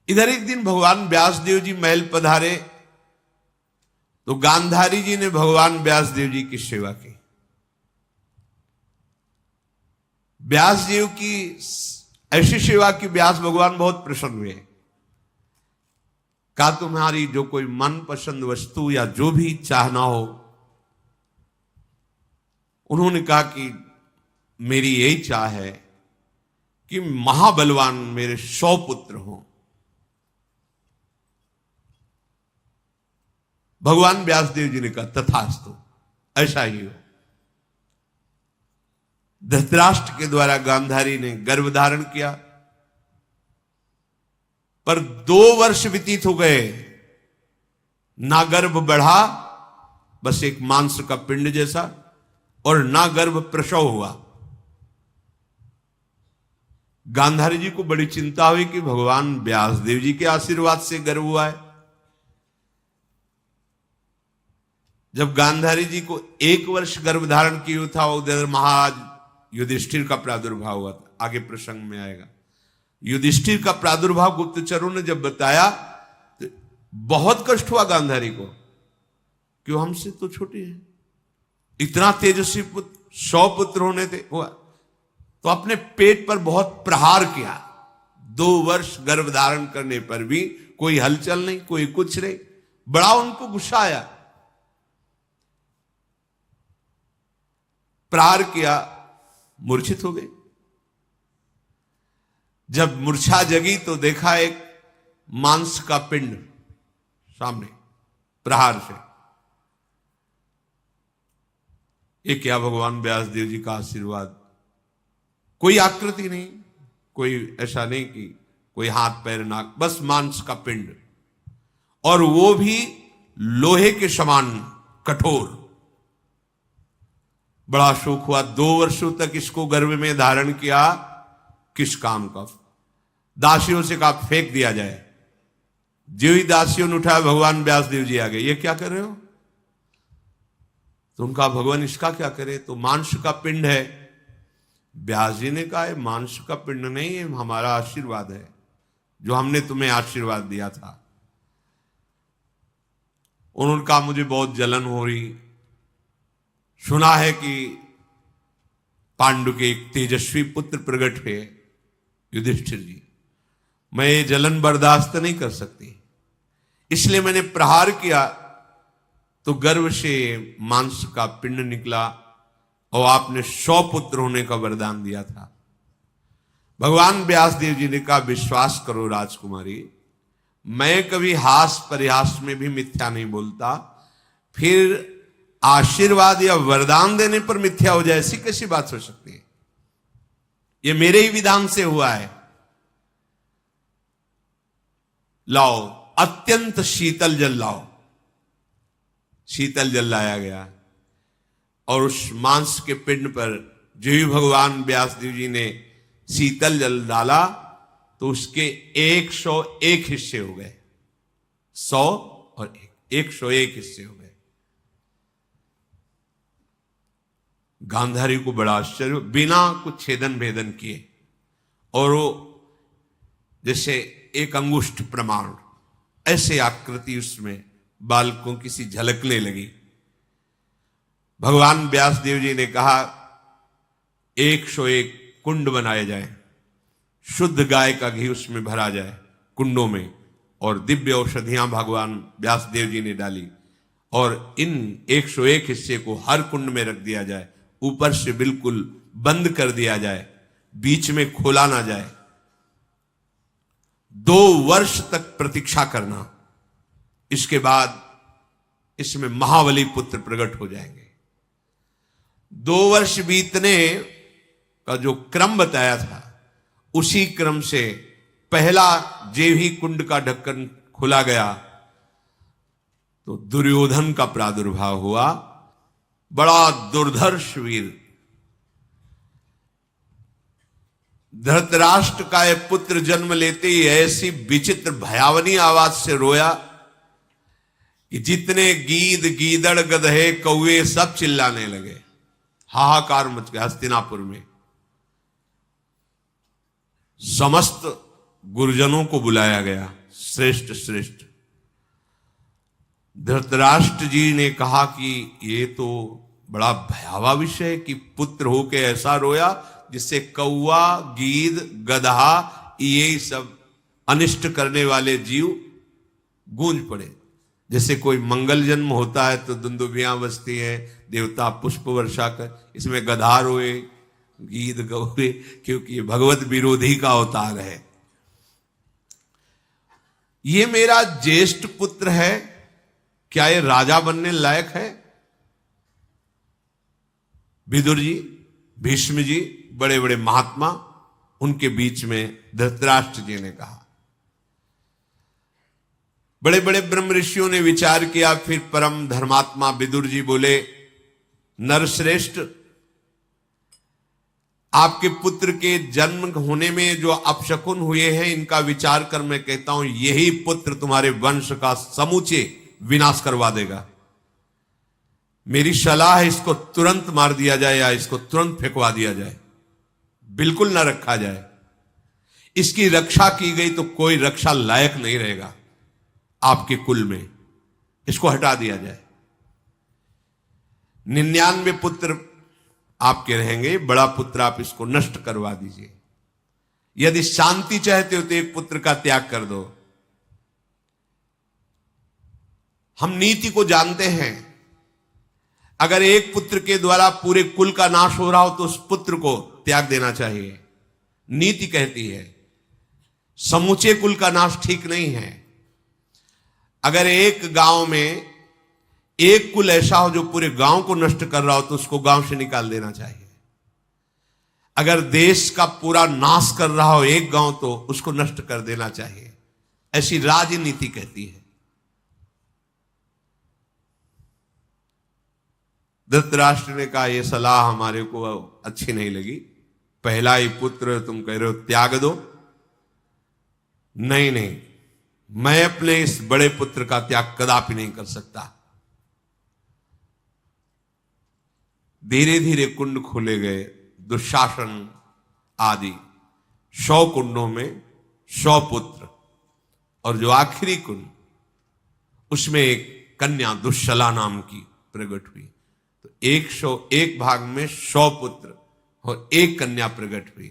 इधर एक दिन भगवान व्यासदेव जी महल पधारे तो गांधारी जी ने भगवान व्यासदेव जी की सेवा की। व्यास देव की ऐसी सेवा की व्यास भगवान बहुत प्रसन्न हुए। कहा तुम्हारी जो कोई मनपसंद वस्तु या जो भी चाहना हो। उन्होंने कहा कि मेरी यही चाह है कि महाबलवान मेरे 100 पुत्र हों। भगवान व्यासदेव जी ने कहा तथास्तु, ऐसा ही हो। धृतराष्ट्र के द्वारा गांधारी ने गर्भ धारण किया, पर 2 वर्ष व्यतीत हो गए, ना गर्भ बढ़ा, बस एक मांस का पिंड जैसा, और ना गर्भ प्रसव हुआ। गांधारी जी को बड़ी चिंता हुई कि भगवान व्यासदेव जी के आशीर्वाद से गर्भ हुआ है। जब गांधारी जी को 1 वर्ष गर्भ धारण किया था, उधर महाराज युधिष्ठिर का प्रादुर्भाव हुआ था। आगे प्रसंग में आएगा। युधिष्ठिर का प्रादुर्भाव गुप्तचरों ने जब बताया तो बहुत कष्ट हुआ गांधारी को, क्यों हमसे तो छोटे हैं। इतना तेजस्वी पुत्र, 100 पुत्र होने थे हुआ, तो अपने पेट पर बहुत प्रहार किया। 2 वर्ष गर्भ धारण करने पर भी कोई हलचल नहीं, कोई कुछ नहीं। बड़ा उनको गुस्सा आया, प्रहार किया, मूर्छित हो गए। जब मूर्छा जगी तो देखा एक मांस का पिंड सामने प्रहार से। ये क्या भगवान व्यासदेव जी का आशीर्वाद। कोई आकृति नहीं, कोई ऐसा नहीं कि कोई हाथ पैर नाक, बस मांस का पिंड, और वो भी लोहे के समान कठोर। बड़ा शोक हुआ। 2 वर्षों तक इसको गर्भ में धारण किया, किस काम का। दासियों से कहा फेंक दिया जाए। जो ही दासियों ने उठाया, भगवान व्यासदेव जी आ गए। ये क्या कर रहे हो? तो उनका भगवान इसका क्या करे, तो मांस का पिंड है। व्यास जी ने कहा मांस का पिंड नहीं है, हमारा आशीर्वाद है, जो हमने तुम्हें आशीर्वाद दिया था। उन्होंने कहा मुझे बहुत जलन हो रही, सुना है कि पांडु के एक तेजस्वी पुत्र प्रकट हुए युधिष्ठिर जी, मैं ये जलन बर्दाश्त नहीं कर सकती, इसलिए मैंने प्रहार किया तो गर्भ से मांस का पिंड निकला, और आपने 100 पुत्र होने का वरदान दिया था। भगवान व्यासदेव जी ने कहा विश्वास करो राजकुमारी, मैं कभी हास परिहास में भी मिथ्या नहीं बोलता, फिर आशीर्वाद या वरदान देने पर मिथ्या हो जाए, ऐसी कैसी बात हो सकती है। ये मेरे ही विधान से हुआ है। लाओ, अत्यंत शीतल जल लाओ। शीतल जल लाया गया, और उस मांस के पिंड पर जो ही भगवान व्यासदेव जी ने शीतल जल डाला तो उसके 101 हिस्से हो गए। 100 और 101 हिस्से हो गए। गांधारी को बड़ा आश्चर्य, बिना कुछ छेदन भेदन किए, और वो जैसे एक अंगुष्ठ प्रमाण ऐसे आकृति उसमें बालकों की सी झलकने लगी। भगवान व्यासदेव जी ने कहा 101 कुंड बनाए जाए, शुद्ध गाय का घी उसमें भरा जाए कुंडों में, और दिव्य औषधियां भगवान व्यासदेव जी ने डाली, और इन 101 हिस्से को हर कुंड में रख दिया जाए। ऊपर से बिल्कुल बंद कर दिया जाए, बीच में खोला ना जाए। 2 वर्ष तक प्रतीक्षा करना, इसके बाद इसमें महाबली पुत्र प्रकट हो जाएंगे। 2 वर्ष बीतने का जो क्रम बताया था, उसी क्रम से पहला जेव ही कुंड का ढक्कन खुला गया तो दुर्योधन का प्रादुर्भाव हुआ। बड़ा दुर्धर्ष वीर, धृतराष्ट्र का यह पुत्र जन्म लेते ही ऐसी विचित्र भयावनी आवाज से रोया कि जितने गीद, गीदड़, गधे, कौवे सब चिल्लाने लगे। हाहाकार मच गया हस्तिनापुर में। समस्त गुरुजनों को बुलाया गया, श्रेष्ठ श्रेष्ठ। धृतराष्ट्र जी ने कहा कि ये तो बड़ा भयावह विषय है कि पुत्र होके ऐसा रोया जिससे कौवा, गीद, गधा, ये सब अनिष्ट करने वाले जीव गूंज पड़े। जैसे कोई मंगल जन्म होता है तो दुंदुभियां बजती है, देवता पुष्प वर्षा कर, इसमें गधा रोए, गीद गौरे, क्योंकि ये भगवत विरोधी का अवतार है। ये मेरा ज्येष्ठ पुत्र है, क्या ये राजा बनने लायक है? विदुर जी, भीष्म जी, बड़े बड़े महात्मा, उनके बीच में धृतराष्ट्र जी ने कहा। बड़े बड़े ब्रह्म ऋषियों ने विचार किया, फिर परम धर्मात्मा विदुर जी बोले, नरश्रेष्ठ, आपके पुत्र के जन्म होने में जो अपशकुन हुए हैं, इनका विचार कर मैं कहता हूं यही पुत्र तुम्हारे वंश का समूचे विनाश करवा देगा। मेरी सलाह है इसको तुरंत मार दिया जाए या इसको तुरंत फेंकवा दिया जाए, बिल्कुल ना रखा जाए। इसकी रक्षा की गई तो कोई रक्षा लायक नहीं रहेगा आपके कुल में, इसको हटा दिया जाए। 99 पुत्र आपके रहेंगे, बड़ा पुत्र आप इसको नष्ट करवा दीजिए। यदि शांति चाहते हो तो एक पुत्र का त्याग कर दो। हम नीति को जानते हैं, अगर एक पुत्र के द्वारा पूरे कुल का नाश हो रहा हो तो उस पुत्र को त्याग देना चाहिए। नीति कहती है समूचे कुल का नाश ठीक नहीं है। अगर एक गांव में एक कुल ऐसा हो जो पूरे गांव को नष्ट कर रहा हो तो उसको गांव से निकाल देना चाहिए। अगर देश का पूरा नाश कर रहा हो एक गांव तो उसको नष्ट कर देना चाहिए, ऐसी राजनीति कहती है। धृतराष्ट्र ने कहा यह सलाह हमारे को अच्छी नहीं लगी, पहला ही पुत्र तुम कह रहे हो त्याग दो। नहीं नहीं, मैं अपने इस बड़े पुत्र का त्याग कदापि नहीं कर सकता। धीरे धीरे कुंड खोले गए, दुशासन आदि 100 कुंडों में 100 पुत्र, और जो आखिरी कुंड उसमें एक कन्या दुश्शला नाम की प्रकट हुई। तो 101 भाग में 100 पुत्र और एक कन्या प्रकट हुई।